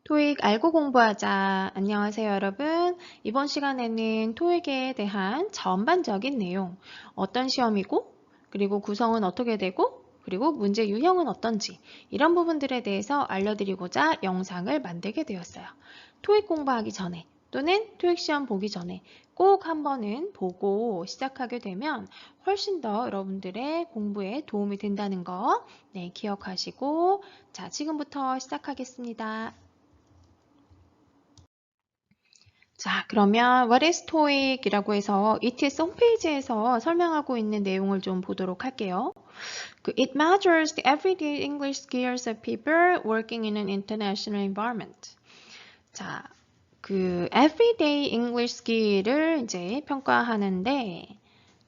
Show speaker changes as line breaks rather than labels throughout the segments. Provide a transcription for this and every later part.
토익 알고 공부하자. 안녕하세요, 여러분. 이번 시간에는 토익에 대한 전반적인 내용, 어떤 시험이고, 그리고 구성은 어떻게 되고, 그리고 문제 유형은 어떤지 이런 부분들에 대해서 알려드리고자 영상을 만들게 되었어요. 토익 공부하기 전에 또는 토익 시험 보기 전에 꼭 한 번은 보고 시작하게 되면 훨씬 더 여러분들의 공부에 도움이 된다는 거 기억하시고 자, 지금부터 시작하겠습니다. 자, 그러면 What is TOEIC이라고 해서 ETS 홈페이지에서 설명하고 있는 내용을 좀 보도록 할게요. It measures the everyday English skills of people working in an international environment. 자, everyday English skill을 이제 평가하는데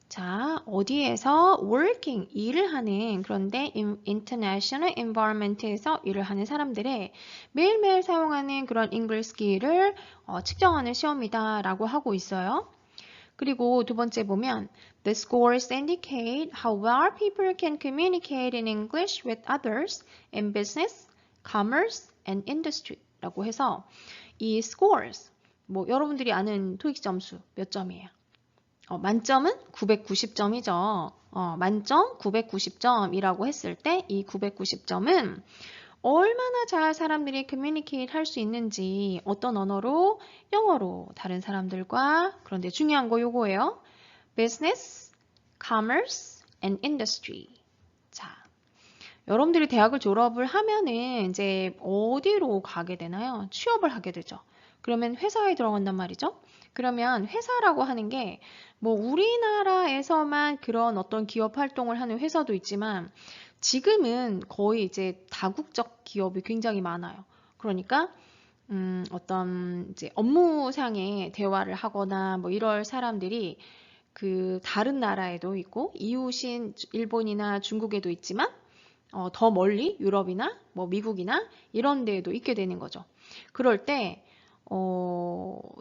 자, 어디에서 working, 일을 하는 그런데 international environment에서 일을 하는 사람들의 매일매일 사용하는 그런 English skill을 측정하는 시험이다 라고 하고 있어요. 그리고 두 번째 보면 The scores indicate how well people can communicate in English with others in business, commerce, and industry 라고 해서 이 scores, 뭐 여러분들이 아는 토익 점수 몇 점이에요? 만점은 990점이죠. 만점 990점이라고 했을 때 이 990점은 얼마나 잘 사람들이 커뮤니케이트 할 수 있는지 어떤 언어로? 영어로 다른 사람들과 그런데 중요한 거 요거예요. Business, Commerce, and Industry. 자, 여러분들이 대학을 졸업을 하면은 이제 어디로 가게 되나요? 취업을 하게 되죠. 그러면 회사에 들어간단 말이죠. 그러면 회사라고 하는 게 뭐 우리나라에서만 그런 어떤 기업 활동을 하는 회사도 있지만 지금은 거의 이제 다국적 기업이 굉장히 많아요. 그러니까 어떤 이제 업무상의 대화를 하거나 뭐 이럴 사람들이 그 다른 나라에도 있고 이웃인 일본이나 중국에도 있지만 더 멀리 유럽이나 뭐 미국이나 이런 데에도 있게 되는 거죠. 그럴 때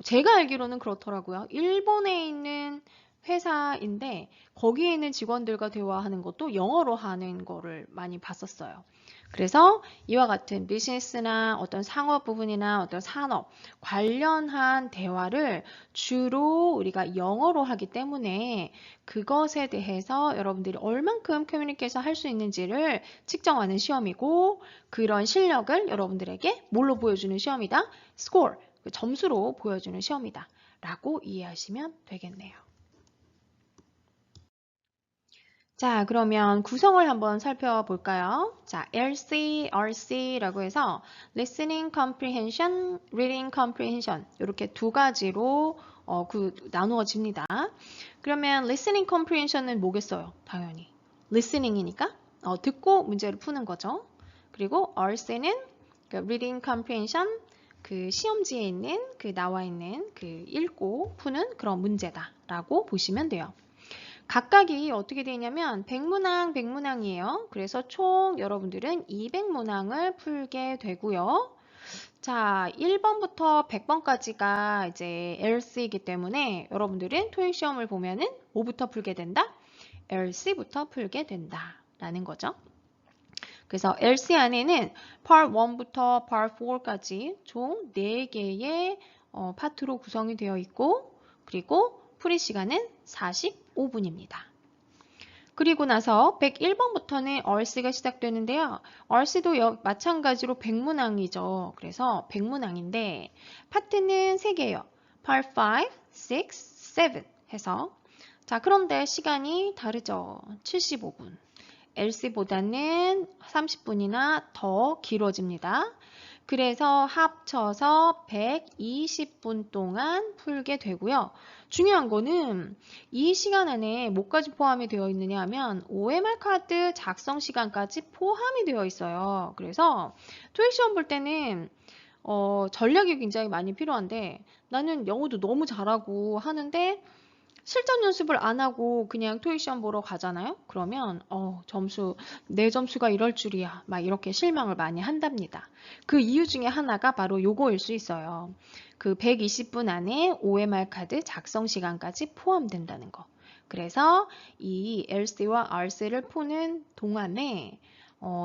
제가 알기로는 그렇더라고요. 일본에 있는 회사인데 거기에 있는 직원들과 대화하는 것도 영어로 하는 거를 많이 봤었어요. 그래서 이와 같은 비즈니스나 어떤 상업 부분이나 어떤 산업 관련한 대화를 주로 우리가 영어로 하기 때문에 그것에 대해서 여러분들이 얼만큼 커뮤니케이션 할 수 있는지를 측정하는 시험이고 그런 실력을 여러분들에게 뭘로 보여주는 시험이다? 스코어, 점수로 보여주는 시험이다 라고 이해하시면 되겠네요. 자, 그러면 구성을 한번 살펴볼까요? 자, LC, RC라고 해서 Listening Comprehension, Reading Comprehension 이렇게 두 가지로 나누어집니다. 그러면 Listening Comprehension은 뭐겠어요? 당연히 Listening이니까 듣고 문제를 푸는 거죠. 그리고 RC는 Reading Comprehension 그 시험지에 있는 나와 있는 읽고 푸는 그런 문제다라고 보시면 돼요. 각각이 어떻게 되냐면 100문항, 100문항이에요. 그래서 총 여러분들은 200문항을 풀게 되고요. 자, 1번부터 100번까지가 이제 LC이기 때문에 여러분들은 토익 시험을 보면은 뭐부터 풀게 된다? LC부터 풀게 된다. 라는 거죠. 그래서 LC 안에는 Part 1부터 Part 4까지 총 4개의 파트로 구성이 되어 있고 그리고 풀이 시간은 45분입니다. 그리고 나서 101번부터는 RC가 시작되는데요. RC도 마찬가지로 100문항이죠. 그래서 100문항인데 파트는 3개예요. Part 5, 6, 7 해서 자 그런데 시간이 다르죠. 75분. LC보다는 30분이나 더 길어집니다. 그래서 합쳐서 120분 동안 풀게 되고요. 중요한 거는 이 시간 안에 뭐까지 포함이 되어 있느냐 하면 OMR 카드 작성 시간까지 포함이 되어 있어요. 그래서 토익 시험 볼 때는 전략이 굉장히 많이 필요한데 나는 영어도 너무 잘하고 하는데 실전 연습을 안 하고 그냥 토익 시험 보러 가잖아요. 그러면 내 점수가 이럴 줄이야. 막 이렇게 실망을 많이 한답니다. 그 이유 중에 하나가 바로 요거일 수 있어요. 그 120분 안에 OMR 카드 작성 시간까지 포함된다는 거. 그래서 이 LC와 RC를 푸는 동안에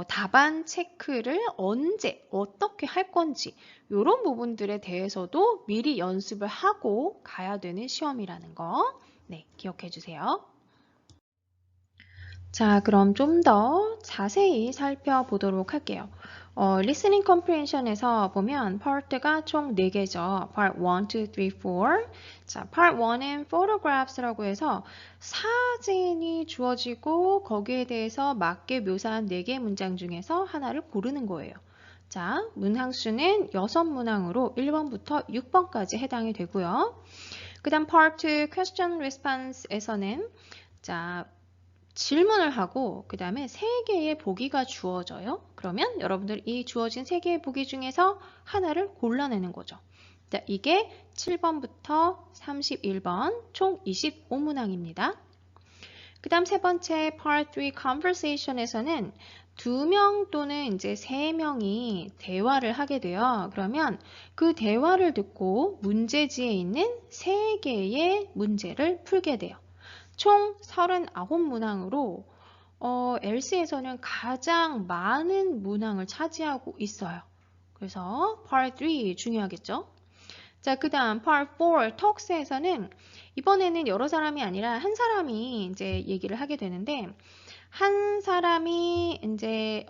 답안 체크를 언제, 어떻게 할 건지 이런 부분들에 대해서도 미리 연습을 하고 가야 되는 시험이라는 거 네, 기억해 주세요. 자, 그럼 좀 더 자세히 살펴보도록 할게요. listening comprehension에서 보면 part가 총 4개죠. part 1, 2, 3, 4. 자, part 1은 photographs라고 해서 사진이 주어지고 거기에 대해서 맞게 묘사한 4개 문장 중에서 하나를 고르는 거예요. 자, 문항수는 6문항으로 1번부터 6번까지 해당이 되고요. 그 다음 part 2 question response에서는 자, 질문을 하고 그 다음에 3개의 보기가 주어져요. 그러면 여러분들 이 주어진 3개의 보기 중에서 하나를 골라내는 거죠. 자, 이게 7번부터 31번 총 25문항입니다. 그 다음 세 번째 Part 3 Conversation에서는 2명 또는 이제 3명이 대화를 하게 돼요. 그러면 그 대화를 듣고 문제지에 있는 3개의 문제를 풀게 돼요. 총 39문항으로 엘스에서는 가장 많은 문항을 차지하고 있어요. 그래서 Part 3 중요하겠죠? 자, 그 다음 Part 4 Talks에서는 이번에는 여러 사람이 아니라 한 사람이 이제 얘기를 하게 되는데 한 사람이 이제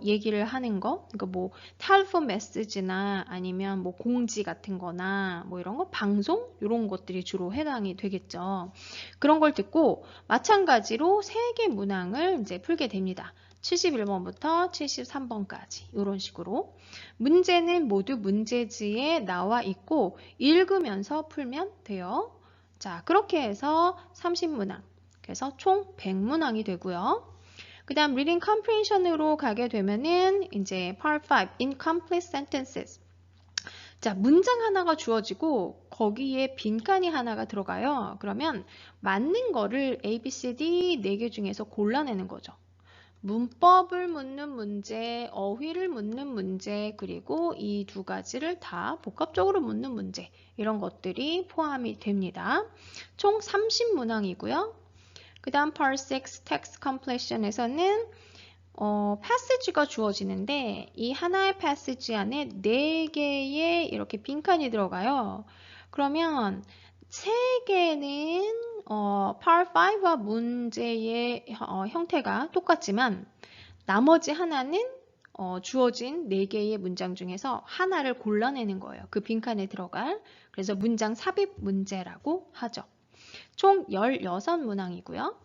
얘기를 하는 거, 그러니까 뭐 텔레폰 메시지나 아니면 뭐 공지 같은 거나 뭐 이런 거 방송 이런 것들이 주로 해당이 되겠죠. 그런 걸 듣고 마찬가지로 3개 문항을 이제 풀게 됩니다. 71번부터 73번까지 이런 식으로 문제는 모두 문제지에 나와 있고 읽으면서 풀면 돼요. 자, 그렇게 해서 30문항 그래서 총 100문항이 되고요. 그 다음 reading comprehension으로 가게 되면은 이제 part 5 incomplete sentences. 자, 문장 하나가 주어지고 거기에 빈칸이 하나가 들어가요. 그러면 맞는 거를 A, B, C, D 4개 중에서 골라내는 거죠. 문법을 묻는 문제, 어휘를 묻는 문제, 그리고 이 2가지를 다 복합적으로 묻는 문제 이런 것들이 포함이 됩니다. 총 30문항이고요. 그 다음 part 6 text completion에서는 passage가 주어지는데 이 하나의 passage 안에 4개의 이렇게 빈칸이 들어가요. 그러면 3개는 part 5와 문제의 형태가 똑같지만 나머지 하나는 주어진 4개의 문장 중에서 하나를 골라내는 거예요. 그 빈칸에 들어갈. 그래서 문장 삽입 문제라고 하죠. 총 16문항이고요.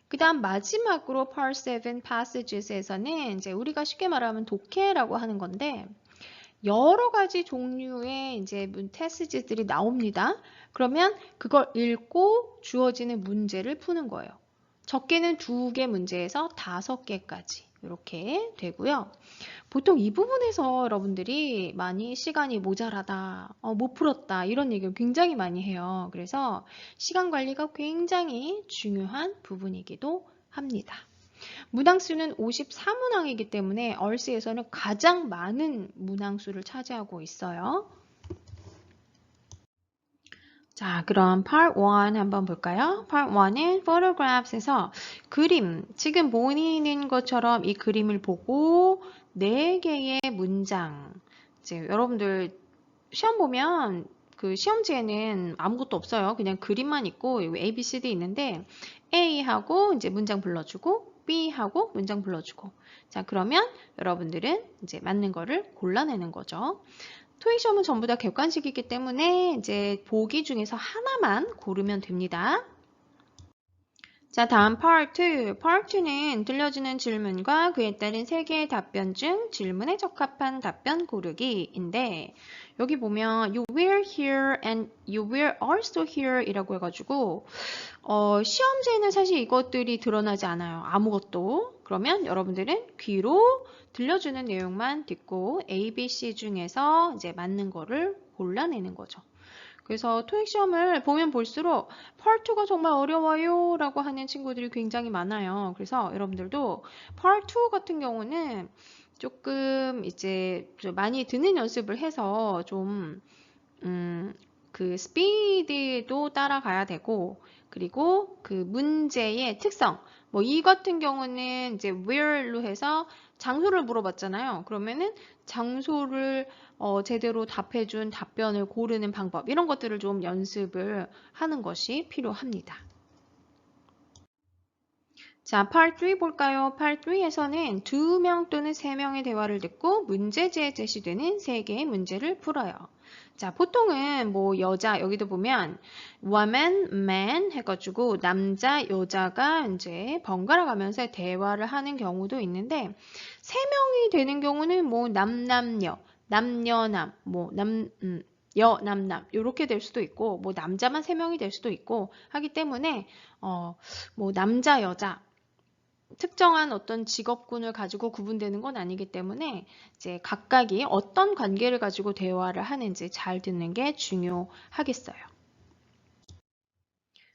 그 다음 마지막으로 Part 7 Passages에서는 이제 우리가 쉽게 말하면 독해라고 하는 건데 여러 가지 종류의 이제 패시지들이 나옵니다. 그러면 그걸 읽고 주어지는 문제를 푸는 거예요. 적게는 2개 문제에서 5개까지 이렇게 되고요. 보통 이 부분에서 여러분들이 많이 시간이 모자라다, 못 풀었다 이런 얘기를 굉장히 많이 해요. 그래서 시간 관리가 굉장히 중요한 부분이기도 합니다. 문항수는 54문항이기 때문에 얼스에서는 가장 많은 문항수를 차지하고 있어요. 자, 그럼 Part 1 한번 볼까요? Part 1은 Photographs에서 그림, 지금 보이는 것처럼 이 그림을 보고 4개의 문장. 이제 여러분들 시험 보면 그 시험지에는 아무것도 없어요. 그냥 그림만 있고 A, B, C, D 있는데 A하고 이제 문장 불러주고 B하고 문장 불러주고. 자, 그러면 여러분들은 이제 맞는 거를 골라내는 거죠. 토익 시험은 전부 다 객관식이기 때문에 이제 보기 중에서 하나만 고르면 됩니다. 자, 다음 Part 2. Part 2는 들려주는 질문과 그에 따른 3개의 답변 중 질문에 적합한 답변 고르기인데 여기 보면 You were here and you were also here 이라고 해가지고 시험지에는 사실 이것들이 드러나지 않아요. 아무것도. 그러면 여러분들은 귀로 들려주는 내용만 듣고 A, B, C 중에서 이제 맞는 거를 골라내는 거죠. 그래서 토익 시험을 보면 볼수록 Part 2가 정말 어려워요 라고 하는 친구들이 굉장히 많아요. 그래서 여러분들도 Part 2 같은 경우는 조금 이제 좀 많이 듣는 연습을 해서 좀 그 스피드도 따라가야 되고, 그리고 그 문제의 특성, 뭐 이 같은 경우는 이제 where로 해서 장소를 물어봤잖아요. 그러면은 장소를 제대로 답해준 답변을 고르는 방법, 이런 것들을 좀 연습을 하는 것이 필요합니다. 자, Part 3 볼까요? Part 3에서는 2명 또는 3명의 대화를 듣고 문제지에 제시되는 3개의 문제를 풀어요. 자, 보통은 뭐 여자, 여기도 보면 woman, man 해가지고 남자, 여자가 이제 번갈아 가면서 대화를 하는 경우도 있는데 3명이 되는 경우는 뭐 남남녀, 남녀남, 뭐 남남 이렇게 될 수도 있고 뭐 남자만 3명이 될 수도 있고 하기 때문에 뭐 남자, 여자 특정한 어떤 직업군을 가지고 구분되는 건 아니기 때문에 이제 각각이 어떤 관계를 가지고 대화를 하는지 잘 듣는 게 중요하겠어요.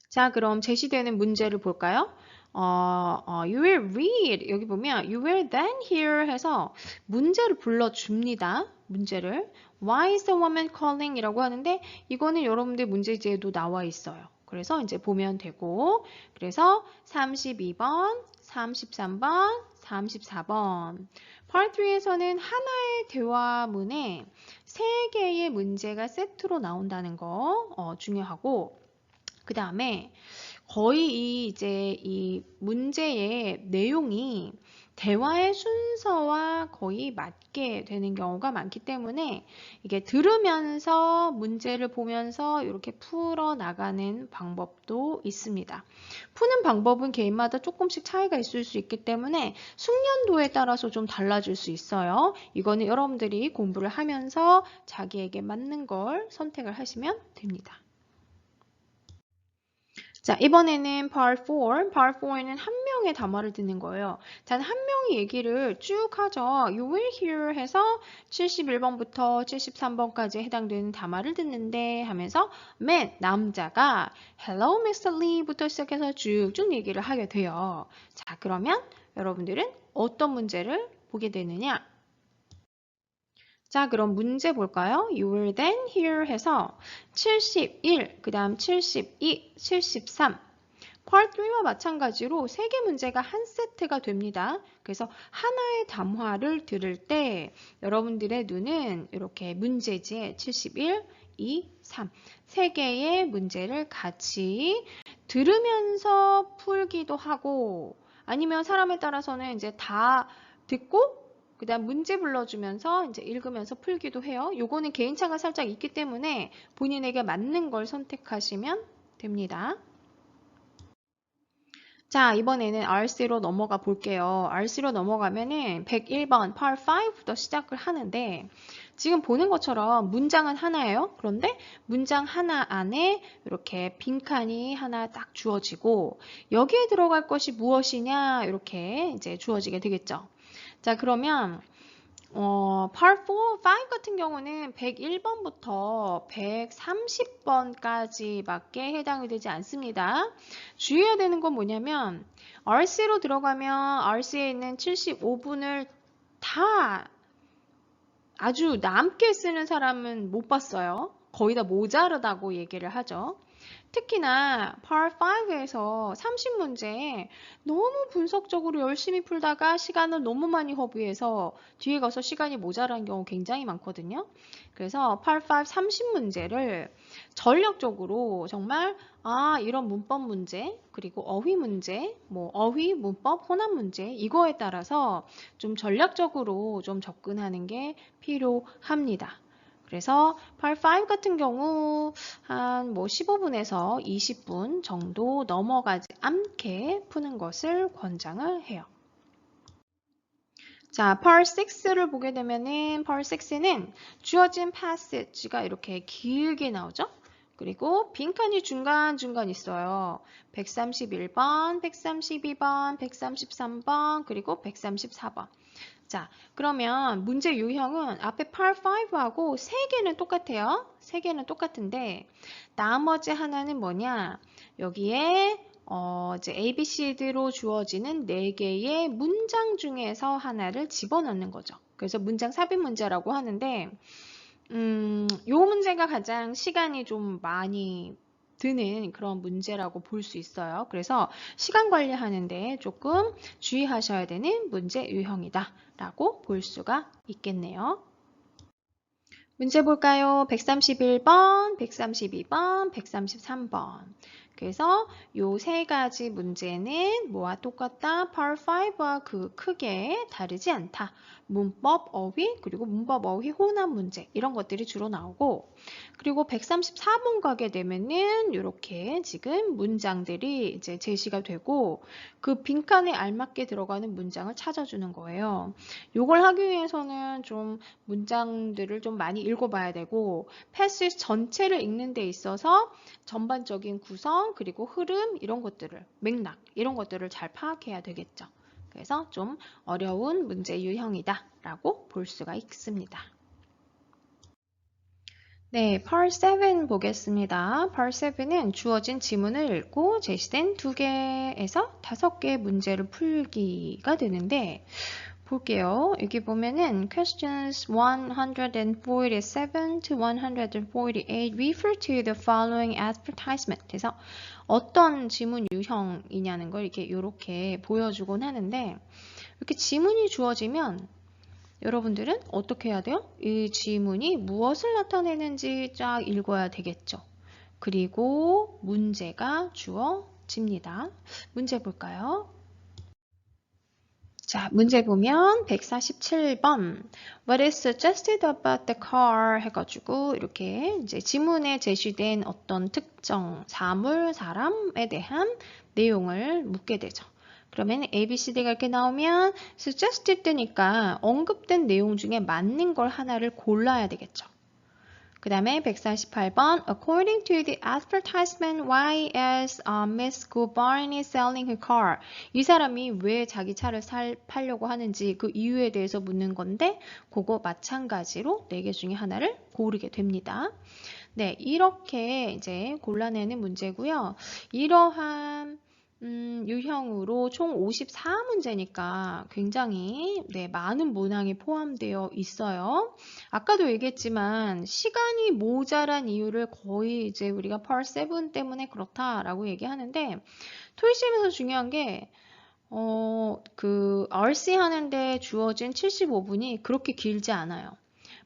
자, 그럼 제시되는 문제를 볼까요? You will read. 여기 보면 you will then hear 해서 문제를 불러줍니다. 문제를. Why is the woman calling? 이라고 하는데 이거는 여러분들 문제지에도 나와 있어요. 그래서 이제 보면 되고 그래서 32번, 33번, 34번. Part 3에서는 하나의 대화문에 3개의 문제가 세트로 나온다는 거 중요하고 그 다음에 거의 이제 이 문제의 내용이 대화의 순서와 거의 맞게 되는 경우가 많기 때문에 이게 들으면서 문제를 보면서 이렇게 풀어 나가는 방법도 있습니다. 푸는 방법은 개인마다 조금씩 차이가 있을 수 있기 때문에 숙련도에 따라서 좀 달라질 수 있어요. 이거는 여러분들이 공부를 하면서 자기에게 맞는 걸 선택을 하시면 됩니다. 자, 이번에는 Part 4. Part 4에는 한 명의 담화를 듣는 거예요. 단 한 명이 얘기를 쭉 하죠. You will hear 해서 71번부터 73번까지 해당되는 담화를 듣는데 하면서 man, 남자가 Hello, Mr. Lee부터 시작해서 쭉쭉 얘기를 하게 돼요. 자, 그러면 여러분들은 어떤 문제를 보게 되느냐? 자, 그럼 문제 볼까요? You will then hear 해서 71, 그 다음 72, 73. Part 3와 마찬가지로 3개 문제가 한 세트가 됩니다. 그래서 하나의 담화를 들을 때 여러분들의 눈은 이렇게 문제지에 71, 2, 3. 3개의 문제를 같이 들으면서 풀기도 하고 아니면 사람에 따라서는 이제 다 듣고 그 다음 문제 불러주면서 이제 읽으면서 풀기도 해요. 요거는 개인차가 살짝 있기 때문에 본인에게 맞는 걸 선택하시면 됩니다. 자, 이번에는 RC로 넘어가 볼게요. RC로 넘어가면은 101번 Part 5부터 시작을 하는데 지금 보는 것처럼 문장은 하나예요. 그런데 문장 하나 안에 이렇게 빈칸이 하나 딱 주어지고 여기에 들어갈 것이 무엇이냐 이렇게 이제 주어지게 되겠죠. 자, 그러면 Part 4, 5 같은 경우는 101번부터 130번까지밖에 해당이 되지 않습니다. 주의해야 되는 건 뭐냐면 RC로 들어가면 RC에 있는 75분을 다 아주 남게 쓰는 사람은 못 봤어요. 거의 다 모자르다고 얘기를 하죠. 특히나 Part 5에서 30문제에 너무 분석적으로 열심히 풀다가 시간을 너무 많이 허비해서 뒤에 가서 시간이 모자란 경우 굉장히 많거든요. 그래서 Part 5 30문제를 전략적으로 정말 이런 문법 문제 그리고 어휘 문제 뭐 어휘 문법 혼합 문제 이거에 따라서 좀 전략적으로 좀 접근하는 게 필요합니다. 그래서 Part 5 같은 경우 한 뭐 15분에서 20분 정도 넘어가지 않게 푸는 것을 권장을 해요. 자, Part 6를 보게 되면은 Part 6는 주어진 passage가 이렇게 길게 나오죠. 그리고 빈칸이 중간중간 있어요. 131번, 132번, 133번, 그리고 134번. 자, 그러면 문제 유형은 앞에 Part 5하고 3개는 똑같아요. 3개는 똑같은데 나머지 하나는 뭐냐? 여기에 이제 ABCD로 주어지는 4개의 문장 중에서 하나를 집어넣는 거죠. 그래서 문장 삽입 문제라고 하는데 요 문제가 가장 시간이 좀 많이 드는 그런 문제라고 볼 수 있어요. 그래서 시간 관리하는데 조금 주의하셔야 되는 문제 유형이다 라고 볼 수가 있겠네요. 문제 볼까요? 131번, 132번, 133번. 그래서 요 세 가지 문제는 뭐와 똑같다? Part 5와 그 크게 다르지 않다. 문법, 어휘, 그리고 문법, 어휘, 혼합 문제 이런 것들이 주로 나오고 그리고 134번 가게 되면은 이렇게 지금 문장들이 이제 제시가 되고 그 빈칸에 알맞게 들어가는 문장을 찾아주는 거예요. 요걸 하기 위해서는 좀 문장들을 좀 많이 읽어봐야 되고 패시지 전체를 읽는 데 있어서 전반적인 구성 그리고 흐름 이런 것들을 맥락 이런 것들을 잘 파악해야 되겠죠. 그래서 좀 어려운 문제 유형이다 라고 볼 수가 있습니다. 네, Part 7 보겠습니다. Part 7은 주어진 지문을 읽고 제시된 2개에서 5개 문제를 풀기가 되는데 볼게요. 여기 보면은 questions 147 to 148 refer to the following advertisement. 그래서 어떤 지문 유형이냐는 걸 이렇게 보여주곤 하는데 이렇게 지문이 주어지면 여러분들은 어떻게 해야 돼요? 이 지문이 무엇을 나타내는지 쫙 읽어야 되겠죠. 그리고 문제가 주어집니다. 문제 볼까요? 자, 문제 보면 147번 What is suggested about the car 해가지고 이렇게 이제 지문에 제시된 어떤 특정 사물, 사람에 대한 내용을 묻게 되죠. 그러면 A, B, C, D가 이렇게 나오면 suggested 되니까 언급된 내용 중에 맞는 걸 하나를 골라야 되겠죠. 그 다음에 148번 According to the advertisement, why is Miss Gobarny selling her car? 이 사람이 왜 자기 차를 팔려고 하는지 그 이유에 대해서 묻는 건데 그거 마찬가지로 4개 중에 하나를 고르게 됩니다. 네, 이렇게 이제 골라내는 문제고요. 이러한 유형으로 총 54문제니까 굉장히 많은 문항이 포함되어 있어요. 아까도 얘기했지만 시간이 모자란 이유를 거의 이제 우리가 Part 7 때문에 그렇다라고 얘기하는데 토익 시험에서 중요한 게 그 RC 하는데 주어진 75분이 그렇게 길지 않아요.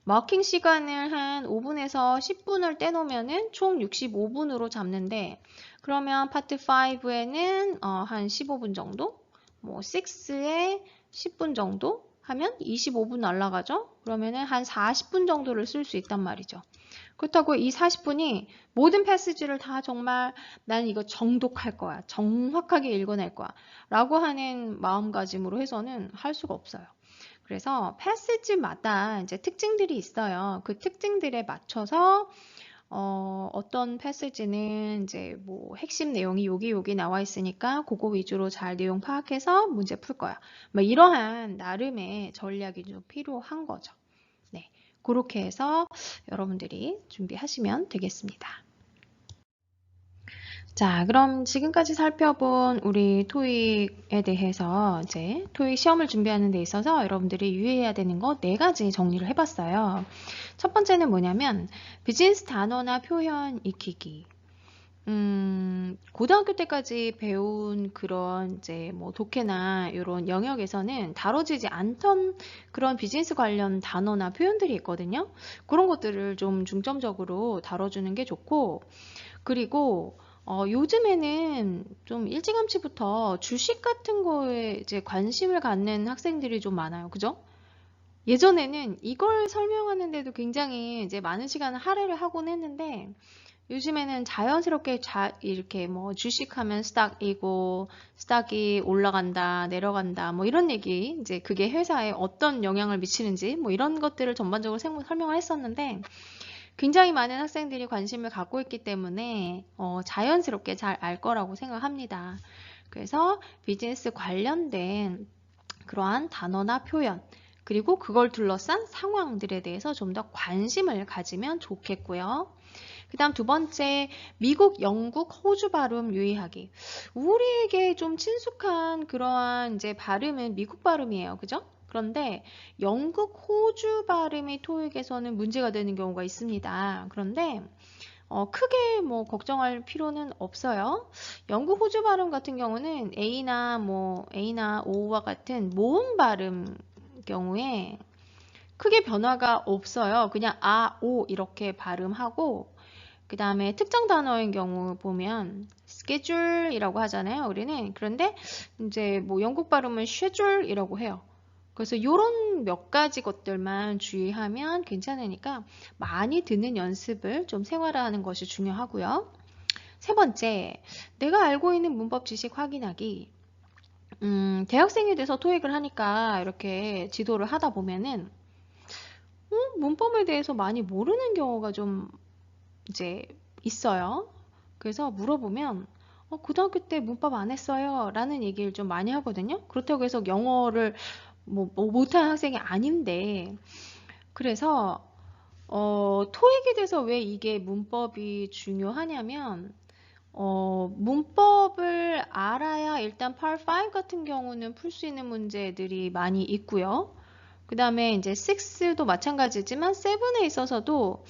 마킹 시간을 한 5분에서 10분을 떼놓으면은 총 65분으로 잡는데 그러면 파트 5에는 한 15분 정도, 뭐 6에 10분 정도 하면 25분 날라가죠. 그러면은 한 40분 정도를 쓸 수 있단 말이죠. 그렇다고 이 40분이 모든 패시지를 다 정말 나는 이거 정독할 거야. 정확하게 읽어낼 거야. 라고 하는 마음가짐으로 해서는 할 수가 없어요. 그래서 패시지마다 이제 특징들이 있어요. 그 특징들에 맞춰서 어떤 패시지는 이제 뭐 핵심 내용이 여기 나와 있으니까 그거 위주로 잘 내용 파악해서 문제 풀 거야. 뭐 이러한 나름의 전략이 좀 필요한 거죠. 네, 그렇게 해서 여러분들이 준비하시면 되겠습니다. 자, 그럼 지금까지 살펴본 우리 토익에 대해서 이제 토익 시험을 준비하는 데 있어서 여러분들이 유의해야 되는 거 4가지 정리를 해봤어요. 첫 번째는 뭐냐면 비즈니스 단어나 표현 익히기. 고등학교 때까지 배운 그런 이제 뭐 독해나 이런 영역에서는 다뤄지지 않던 그런 비즈니스 관련 단어나 표현들이 있거든요. 그런 것들을 좀 중점적으로 다뤄주는 게 좋고, 그리고 요즘에는 좀 일찌감치부터 주식 같은 거에 이제 관심을 갖는 학생들이 좀 많아요. 그죠? 예전에는 이걸 설명하는데도 굉장히 이제 많은 시간을 할애를 하곤 했는데 요즘에는 자연스럽게 이렇게 뭐 주식하면 스탁이고 스탁이 올라간다, 내려간다, 뭐 이런 얘기, 이제 그게 회사에 어떤 영향을 미치는지 뭐 이런 것들을 전반적으로 설명을 했었는데 굉장히 많은 학생들이 관심을 갖고 있기 때문에 자연스럽게 잘 알 거라고 생각합니다. 그래서 비즈니스 관련된 그러한 단어나 표현 그리고 그걸 둘러싼 상황들에 대해서 좀 더 관심을 가지면 좋겠고요. 그 다음 두 번째, 미국, 영국, 호주 발음 유의하기. 우리에게 좀 친숙한 그러한 이제 발음은 미국 발음이에요. 그죠? 그런데 영국, 호주 발음이 토익에서는 문제가 되는 경우가 있습니다. 그런데 크게 뭐 걱정할 필요는 없어요. 영국, 호주 발음 같은 경우는 A나 O와 같은 모음 발음 경우에 크게 변화가 없어요. 그냥 O 이렇게 발음하고 그 다음에 특정 단어인 경우 보면 schedule이라고 하잖아요. 우리는. 그런데 이제 뭐 영국 발음은 schedule이라고 해요. 그래서 이런 몇 가지 것들만 주의하면 괜찮으니까 많이 듣는 연습을 좀 생활화하는 것이 중요하고요. 세 번째, 내가 알고 있는 문법 지식 확인하기. 대학생이 돼서 토익을 하니까 이렇게 지도를 하다 보면은 문법에 대해서 많이 모르는 경우가 좀 이제 있어요. 그래서 물어보면 고등학교 때 문법 안 했어요 라는 얘기를 좀 많이 하거든요. 그렇다고 해서 영어를 못하는 학생이 아닌데 그래서 토익에 대해서 왜 이게 문법이 중요하냐면 문법을 알아야 일단 Part 5 같은 경우는 풀 수 있는 문제들이 많이 있고요. 그 다음에 이제 6도 마찬가지지만 7에 있어서도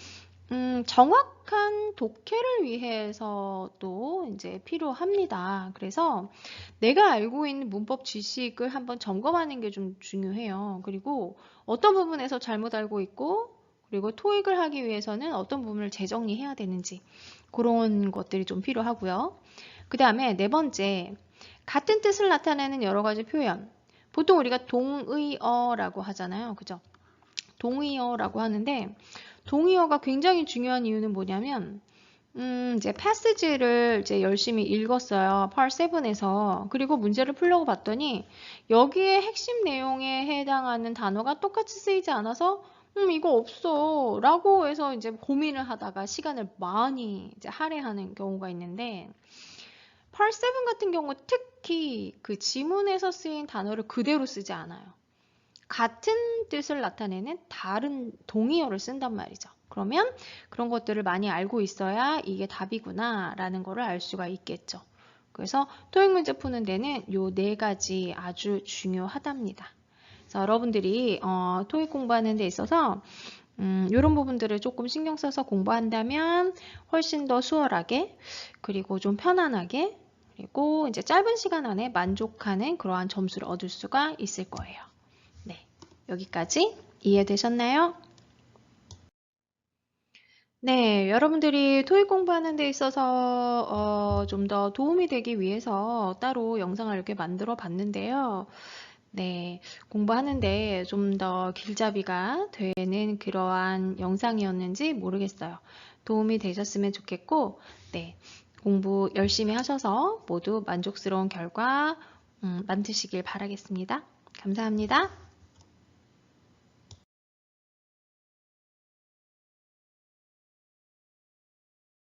정확한 독해를 위해서도 이제 필요합니다. 그래서 내가 알고 있는 문법 지식을 한번 점검하는 게 좀 중요해요. 그리고 어떤 부분에서 잘못 알고 있고, 그리고 토익을 하기 위해서는 어떤 부분을 재정리해야 되는지 그런 것들이 좀 필요하고요. 그 다음에 네 번째, 같은 뜻을 나타내는 여러 가지 표현. 보통 우리가 동의어라고 하잖아요. 그죠? 동의어라고 하는데 동의어가 굉장히 중요한 이유는 뭐냐면 이제 패스지를 이제 열심히 읽었어요. Part 7에서. 그리고 문제를 풀려고 봤더니 여기에 핵심 내용에 해당하는 단어가 똑같이 쓰이지 않아서 이거 없어 라고 해서 이제 고민을 하다가 시간을 많이 이제 할애하는 경우가 있는데 Part 7 같은 경우 특히 그 지문에서 쓰인 단어를 그대로 쓰지 않아요. 같은 뜻을 나타내는 다른 동의어를 쓴단 말이죠. 그러면 그런 것들을 많이 알고 있어야 이게 답이구나 라는 거를 알 수가 있겠죠. 그래서 토익 문제 푸는 데는 요 네 가지 아주 중요하답니다. 그래서 여러분들이 토익 공부하는 데 있어서 이런 부분들을 조금 신경 써서 공부한다면 훨씬 더 수월하게 그리고 좀 편안하게 그리고 이제 짧은 시간 안에 만족하는 그러한 점수를 얻을 수가 있을 거예요. 네, 여기까지 이해되셨나요? 네, 여러분들이 토익 공부하는 데 있어서 좀 더 도움이 되기 위해서 따로 영상을 이렇게 만들어 봤는데요. 네, 공부하는데 좀 더 길잡이가 되는 그러한 영상이었는지 모르겠어요. 도움이 되셨으면 좋겠고, 네, 공부 열심히 하셔서 모두 만족스러운 결과 만드시길 바라겠습니다. 감사합니다.